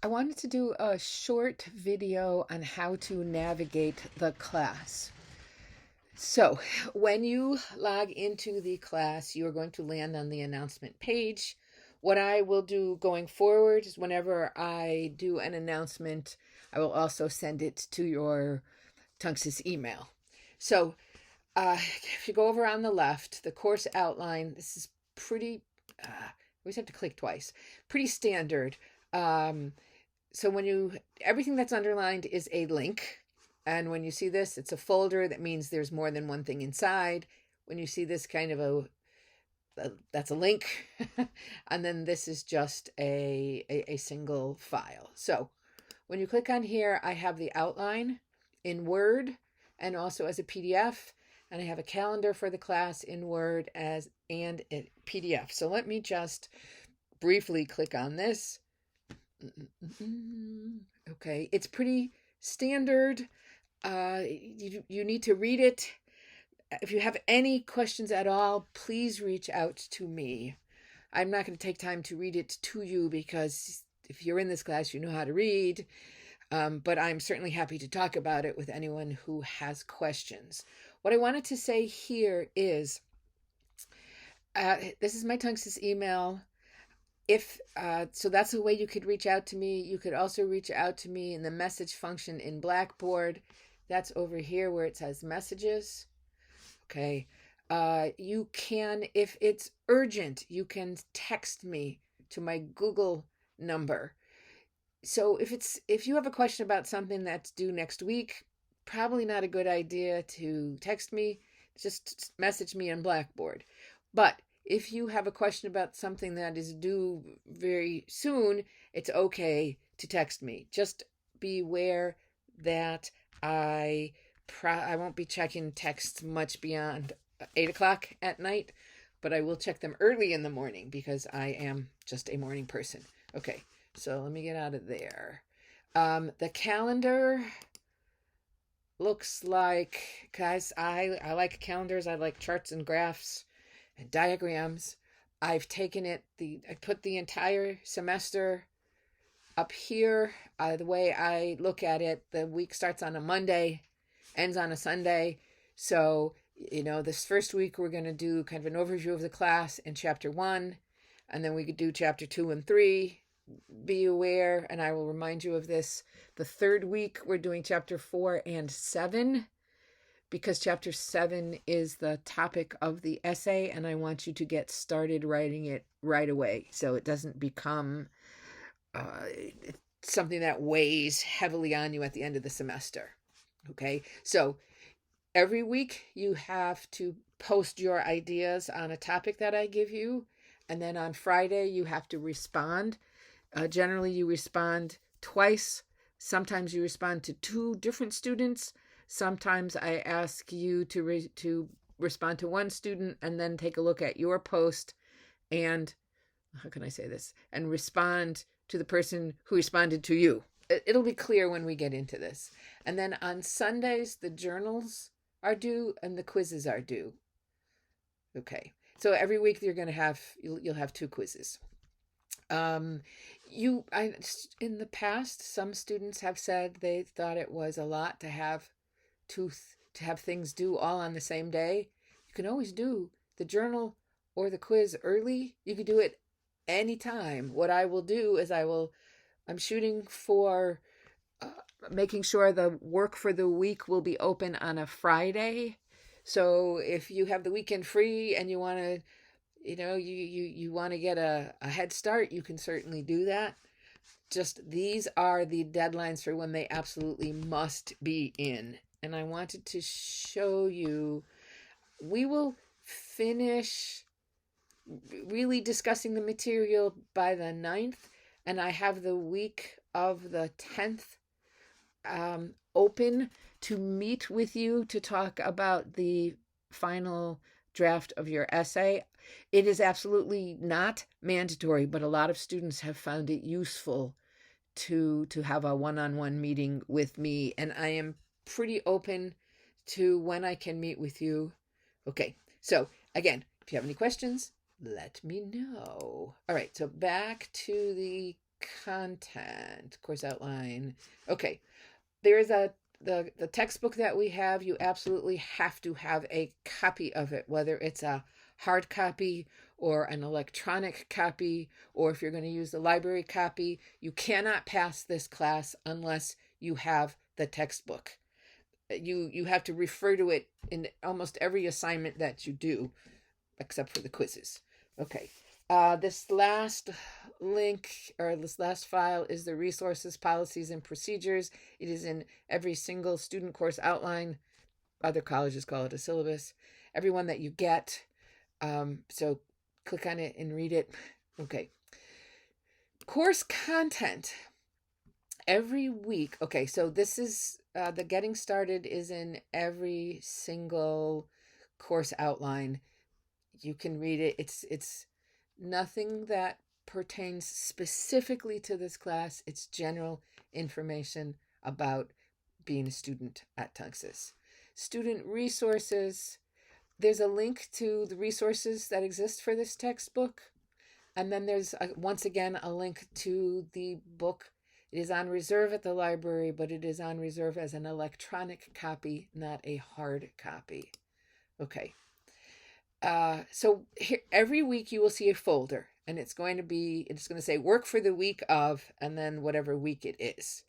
I wanted to do a short video on how to navigate the class. So, when you log into the class, you're going to land on the announcement page. What I will do going forward is whenever I do an announcement, I will also send it to your Tunx's email. So, if you go over on the left, the course outline, this is pretty, I always have to click twice, pretty standard. Um, so everything that's underlined is a link. And when you see this, it's a folder. That means there's more than one thing inside. When you see this kind of that's a link. And then this is just a single file. So when you click on here, I have the outline in Word and also as a PDF. And I have a calendar for the class in Word and a PDF. So let me just briefly click on this. Okay, it's pretty standard. You need to read it. If you have any questions at all, please reach out to me. I'm not going to take time to read it to you because if you're in this class, you know how to read. But I'm certainly happy to talk about it with anyone who has questions. What I wanted to say here is, this is my Tunx's email. So that's the way you could reach out to me. You could also reach out to me in the message function in Blackboard. That's over here where it says messages. Okay. You can, if it's urgent, you can text me to my Google number. So if you have a question about something that's due next week, probably not a good idea to text me. Just message me on Blackboard. But if you have a question about something that is due very soon, it's okay to text me. Just be aware that I won't be checking texts much beyond 8 o'clock at night, but I will check them early in the morning because I am just a morning person. Okay, so let me get out of there. The calendar looks like, guys, I like calendars. I like charts and graphs and diagrams. I've taken I put the entire semester up here. The way I look at it, the week starts on a Monday, ends on a Sunday. So, this first week we're going to do kind of an overview of the class in chapter 1, and then we could do chapter 2 and 3. Be aware, and I will remind you of this, the third week we're doing chapter 4 and 7. Because chapter 7 is the topic of the essay, and I want you to get started writing it right away so it doesn't become something that weighs heavily on you at the end of the semester. Okay, so every week you have to post your ideas on a topic that I give you, and then on Friday you have to respond. Generally, you respond twice. Sometimes you respond to 2 different students. Sometimes I ask you to respond to one student and then take a look at your post and, how can I say this, and respond to the person who responded to you. It'll be clear when we get into this. And then on Sundays, the journals are due and the quizzes are due. Okay, so every week you'll have 2 quizzes. In the past, some students have said they thought it was a lot to have things due all on the same day. You can always do the journal or the quiz early. You could do it anytime. What I will do is I'm shooting for making sure the work for the week will be open on a Friday. So if you have the weekend free and you want to, you want to get a head start, you can certainly do that. Just these are the deadlines for when they absolutely must be in. And I wanted to show you, we will finish really discussing the material by the 9th, and I have the week of the 10th open to meet with you to talk about the final draft of your essay. It is absolutely not mandatory, but a lot of students have found it useful to have a one-on-one meeting with me, and I am pretty open to when I can meet with you. Okay, so again, if you have any questions, let me know. All right, so back to the content, course outline. Okay, there is the textbook that we have. You absolutely have to have a copy of it, whether it's a hard copy or an electronic copy, or if you're going to use the library copy. You cannot pass this class unless you have the textbook. You have to refer to it in almost every assignment that you do, except for the quizzes. Okay. This last link, or this last file, is the resources, policies, and procedures. It is in every single student course outline. Other colleges call it a syllabus. Every one that you get. So click on it and read it. Okay. Course content. Every week. Okay, so this is the getting started is in every single course outline. You can read it. It's nothing that pertains specifically to this class. It's general information about being a student at Tunxus. Student resources. There's a link to the resources that exist for this textbook. And then there's, once again, a link to the book. It is on reserve at the library, but it is on reserve as an electronic copy, not a hard copy. Okay. So here, every week you will see a folder, and it's going to say work for the week of, and then whatever week it is.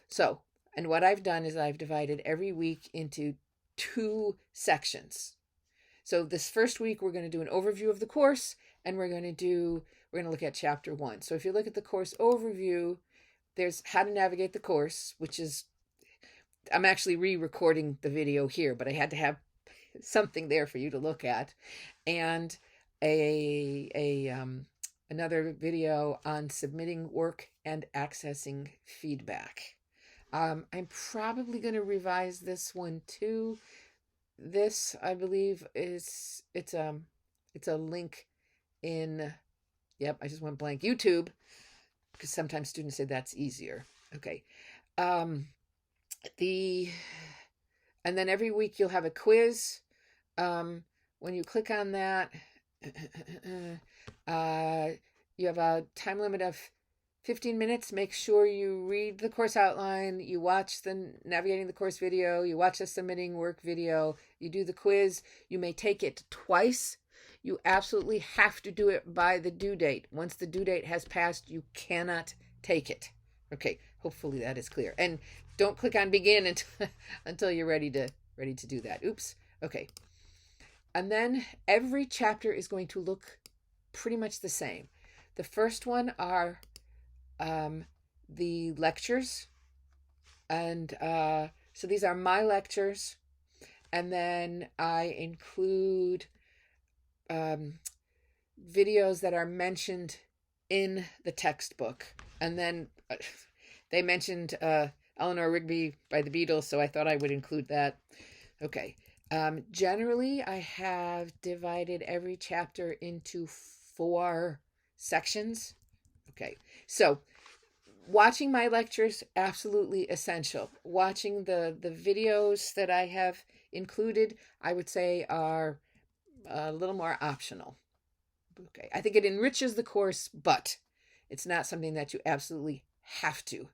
So, and what I've done is I've divided every week into 2 sections. So this first week, we're going to do an overview of the course, and we're going to look at chapter 1. So if you look at the course overview, there's how to navigate the course, which is, I'm actually re-recording the video here, but I had to have something there for you to look at, and another video on submitting work and accessing feedback. I'm probably going to revise this one too. This, I believe, it's a link in, yep, I just went blank, YouTube, because sometimes students say that's easier. Okay. And then every week you'll have a quiz. When you click on that, you have a time limit of 15 minutes. Make sure you read the course outline, you watch the navigating the course video, you watch the submitting work video, you do the quiz. You may take it twice. You absolutely have to do it by the due date. Once the due date has passed, you cannot take it. Okay, hopefully that is clear. And don't click on begin until you're ready to do that. Oops. Okay. And then every chapter is going to look pretty much the same. The first one are the lectures. And so these are my lectures. And then I include videos that are mentioned in the textbook. And then they mentioned Eleanor Rigby by the Beatles, so I thought I would include that. Okay. Generally, I have divided every chapter into 4 sections. Okay. So watching my lectures, absolutely essential. Watching the videos that I have included, I would say are a little more optional. Okay. I think it enriches the course, but it's not something that you absolutely have to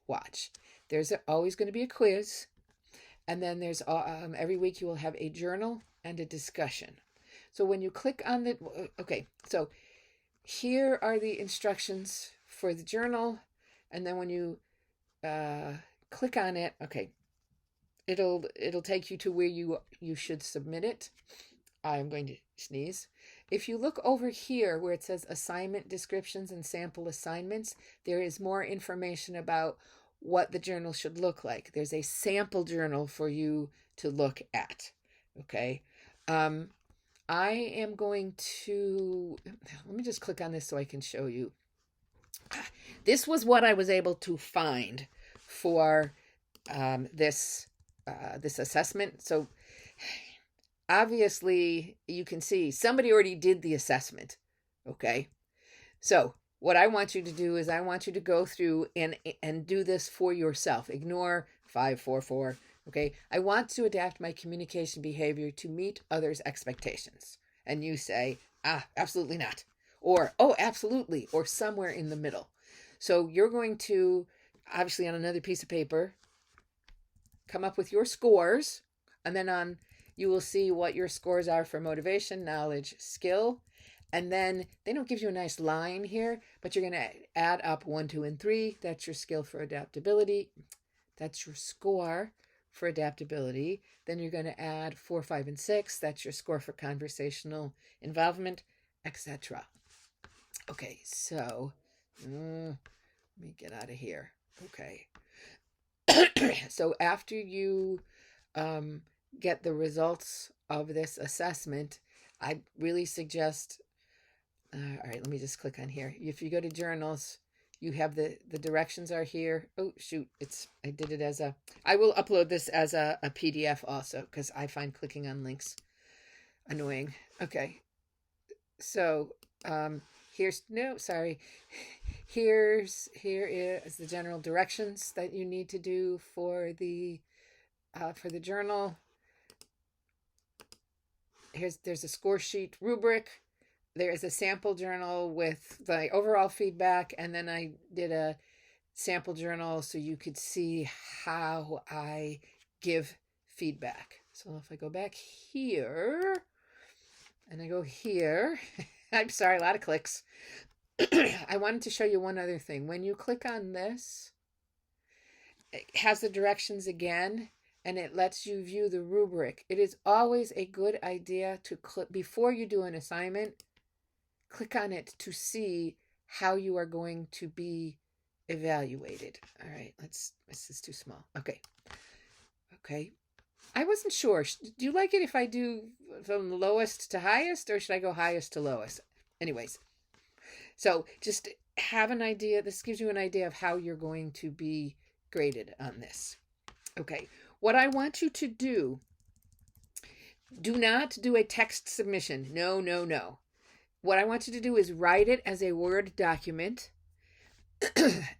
watch. There's always going to be a quiz. And then there's every week you will have a journal and a discussion. So when you click on the, okay, so here are the instructions for the journal. And then when you click on it, okay, it'll take you to where you should submit it. I'm going to sneeze. If you look over here where it says assignment descriptions and sample assignments, there is more information about what the journal should look like. There's a sample journal for you to look at. Okay. I am going to, let me just click on this so I can show you. This was what I was able to find for this assessment. So obviously you can see somebody already did the assessment. Okay. So what I want you to do is I want you to go through and do this for yourself. Ignore 544. Okay. I want to adapt my communication behavior to meet others' expectations. And you say, absolutely not. or, oh, absolutely, or somewhere in the middle. So you're going to, obviously on another piece of paper, come up with your scores, and then on you will see what your scores are for motivation, knowledge, skill. And then they don't give you a nice line here, but you're going to add up 1, 2, and 3. That's your skill for adaptability. That's your score for adaptability. Then you're going to add 4, 5, and 6. That's your score for conversational involvement, etc. Okay, so let me get out of here. Okay. So after you get the results of this assessment, I really suggest, all right, let me just click on here. If you go to journals, you have the directions are here. Oh, shoot. I did it as I will upload this as a PDF also, because I find clicking on links annoying. Okay. So, here is the general directions that you need to do for the journal. There's a score sheet rubric. There is a sample journal with the overall feedback, and then I did a sample journal so you could see how I give feedback. So if I go back here and I go here, I'm sorry, a lot of clicks. I wanted to show you one other thing. When you click on this, it has the directions again, and it lets you view the rubric. It is always a good idea to click before you do an assignment. Click on it to see how you are going to be evaluated. All right, this is too small. Okay. I wasn't sure. Do you like it if I do from lowest to highest, or should I go highest to lowest? Anyways, so just have an idea. This gives you an idea of how you're going to be graded on this. Okay, what I want you to do not do a text submission. No. What I want you to do is write it as a Word document.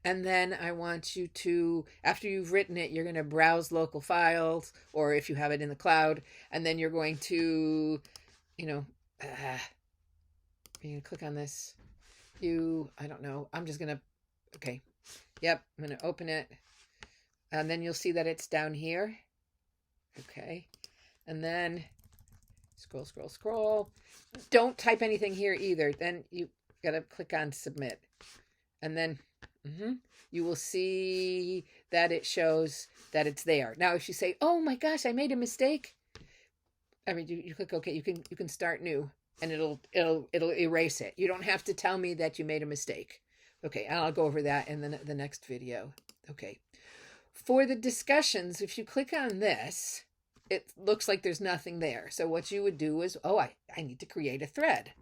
And then I want you to, after you've written it, you're going to browse local files, or if you have it in the cloud, and then you're going to, you're going to click on this. I don't know. I'm just going to, okay. Yep. I'm going to open it. And then you'll see that it's down here. Okay. And then scroll. Don't type anything here either. Then you got to click on submit. And then you will see that it shows that it's there. Now, if you say, "Oh my gosh, I made a mistake," I mean, you click OK. You can start new, and it'll erase it. You don't have to tell me that you made a mistake. Okay, I'll go over that in the next video. Okay, for the discussions, if you click on this, it looks like there's nothing there. So what you would do is, I need to create a thread.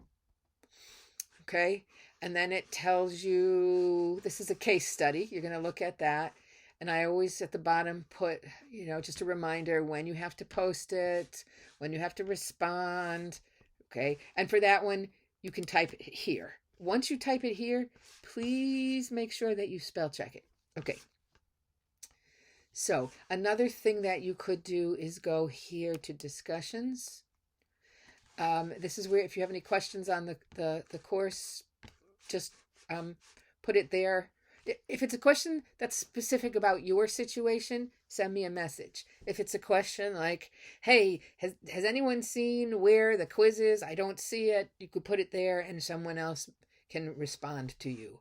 Okay. And then it tells you, this is a case study. You're going to look at that. And I always at the bottom put, just a reminder when you have to post it, when you have to respond. Okay. And for that one, you can type it here. Once you type it here, please make sure that you spell check it. Okay. So another thing that you could do is go here to discussions. This is where, if you have any questions on the course, just put it there. If it's a question that's specific about your situation, send me a message. If it's a question like, hey, has anyone seen where the quiz is? I don't see it. You could put it there and someone else can respond to you.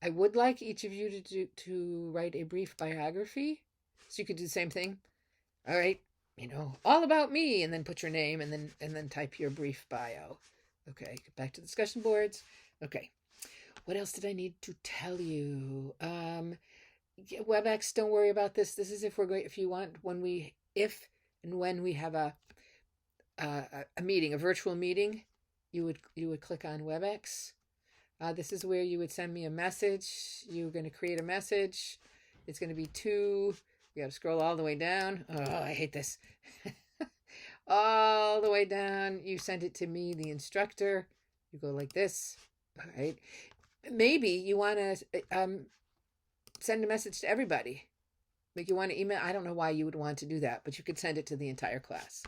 I would like each of you to write a brief biography. So you could do the same thing. All right. All about me, and then put your name and then type your brief bio. Okay. Back to discussion boards. Okay. What else did I need to tell you? WebEx, don't worry about this. This is if when we have a meeting, a virtual meeting, you would click on WebEx. This is where you would send me a message. You're going to create a message. It's going to be 2. You got to scroll all the way down. Oh, I hate this. All the way down. You send it to me, the instructor. You go like this. All right. Maybe you want to send a message to everybody. Like you want to email. I don't know why you would want to do that, but you could send it to the entire class.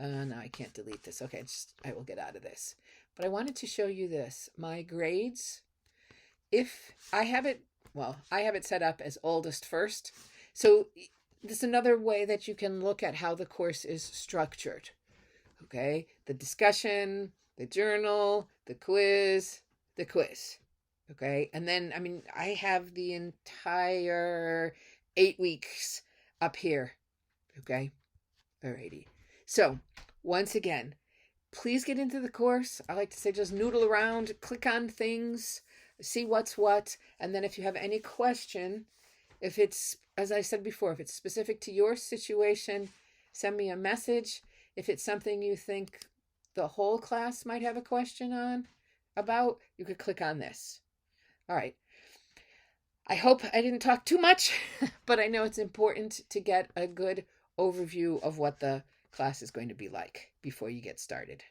No, I can't delete this. Okay, I will get out of this. But I wanted to show you this. My grades, if I have it, well, I have it set up as oldest first. So this is another way that you can look at how the course is structured. Okay, the discussion, the journal, the quiz, the quiz. Okay, and then, I mean, I have the entire 8 weeks up here. Okay, alrighty. So, once again, please get into the course. I like to say just noodle around, click on things, see what's what, and then if you have any question, if it's, as I said before, if it's specific to your situation, send me a message. If it's something you think the whole class might have a question on about, you could click on this. All right. I hope I didn't talk too much, but I know it's important to get a good overview of what the class is going to be like before you get started.